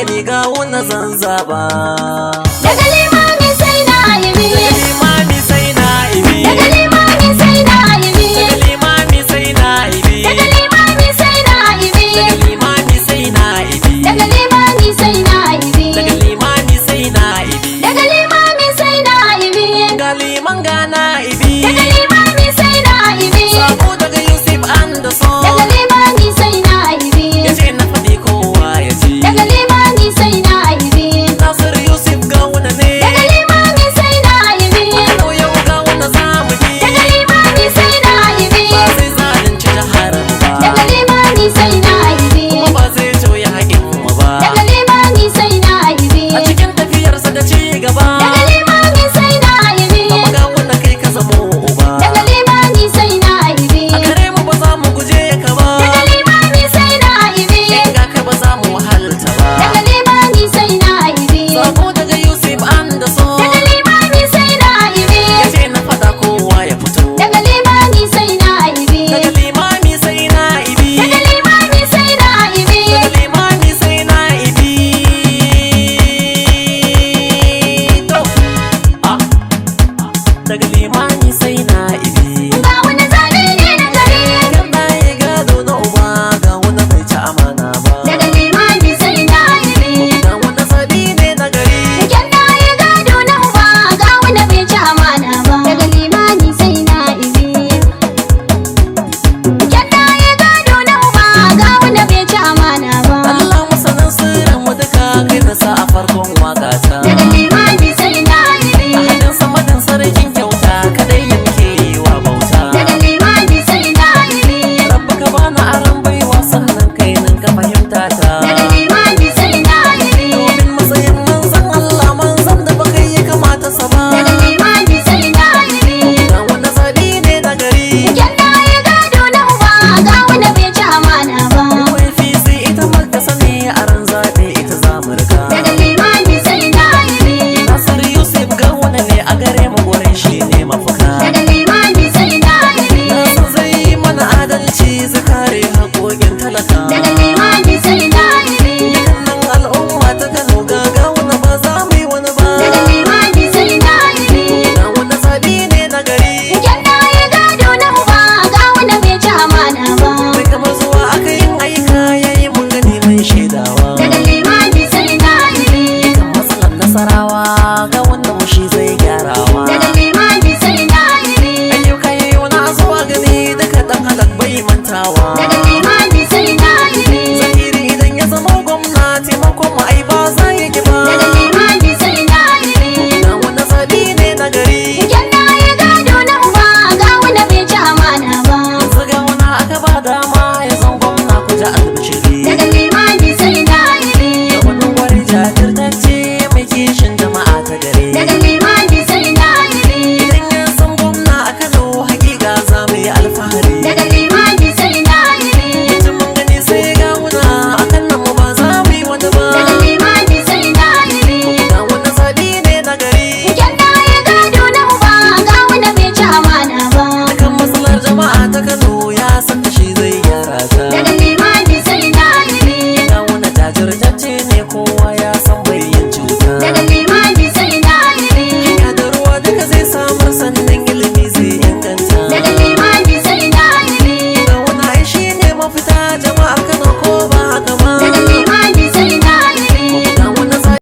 ni ga wani zan zaba. Daga limami sai na ibi, Daga limami sai na ibi, daga limami sai na ibi, daga limami sai na ibi, daga limami sai na ibi, daga limami sai na ibi, daga limami sai na ibi, daga limami sai na ibi, daga limami sai na ibi, ga liman ga na ibi, daga limami sai na ibi, sako daga Yusuf Anderson, daga limami sai na ibi, yace na faɗi kowa ya ji. daga limami sai na ibi, Nasir Yusuf ga wani ne, daga limami sai na ibi, Kano yau ga wani zamu bi, daga limami sai na ibi, ba zai zalunci jihar mu ba, daga limami sai na ibi, kuma ba zai tauye haƙƙin mu ba. daga limami sai na ibi, A cikin tafiyarsa da ci gaba, daga limami sai na ibi, Baba ga wanda kai ka zamo uba. daga limami sai na ibi, A gare mu ba za mu guje ka ba, daga limami sai na ibi, in ga ka ba za mu wahalta ba. daga limami sai na ibi, Sako daga Yusuf Anderson, daga limami sai na ibi, yace na faɗa kowa ya fito. daga limami sai na ibi, Daga limami sai na ibi, daga limami sai na ibi, daga limami sai na ibi. To, ah, daga limami sai na ibi. ga wani zaɓe ne na gari, Kan ɗaya gado na uba ga wani bai ci amana ba. daga limami sai na ibi, Ga wani sabi ne na gari. kyan na yi gado na uba ga wani bai ci amana ba, daga limami sai na ibi, kyan na yi gado na uba ga wani bai ci amana ba, Allah masanin sirrin mu duka kai na sa a farkon waƙata. daga limami sai na ibi, A hadin sama dan sarkin kyauta kadai ya muke yi wa bauta. daga limami sai na ibi, Rabba ka bani aron baiwa sannan kai nan ka fahimta ta. daga limami sai na ibi, Domin matsayin manzon Allah manzon da baka yi kamata sa ba. daga limami sai na ibi, Ga wanda zabi ne na gari. kyan na yi gado na uba ga wani bai ci amana ba, Wai fi sai ita maka sani a ran zaɓe ita za mu riga. daga limami sai na ibi, Nasir Yusuf ga wani ne a gare mu gurin shi ne mafuka. daga limami sai na ibi, Nasu zai yi mana adalci zai kare haƙoƙin talaka. daga limami sai na ibi, Dukkanin al'umma ta Kano ga wani ba za mu yi wani ba. daga limami sai na ibi, Ga wani zabi ne na gari. kyan na yi gado na uba ga wani bai ci amana ba, Mai kamar zuwa aka yin aika yayi mun gani mai shaidawa. daga limami sai na ibi, Kan matsalar nasarawa ga wanda mushi zai gyarawa. daga limami sai na ibi, Ayyuka yayi wani zuwa gani duka ɗan halak bai mantawa. daga limami sai na ibi, Zahiri idan ya zama gwamna taimakon mu ai ba za ya ki ba. daga limami sai na ibi, Ga wani zabi ne na gari. kyan na yi gado na uba ga wani bai ci amana ba, Yanzu ga wani aka ba dama ya zan gwamna ku ji albishiri. daga limami sai na ibi, Da wani gwari jajirtacce mai kishin jama'a ta gare. daga limami sai na ibi, Idan ya san gwamna a Kano hakika za mu yi alfahari. daga limami sai na ibi, Mutum mun gani sai ga wuna a kan nan mu ba za mu yi wani ba. daga limami sai na ibi, Ga wani zabi ne na gari. kyan na yi gado na uba ga wani bai ci amana ba, Dukan matsalar jama'a ta Kano ya san da shi zai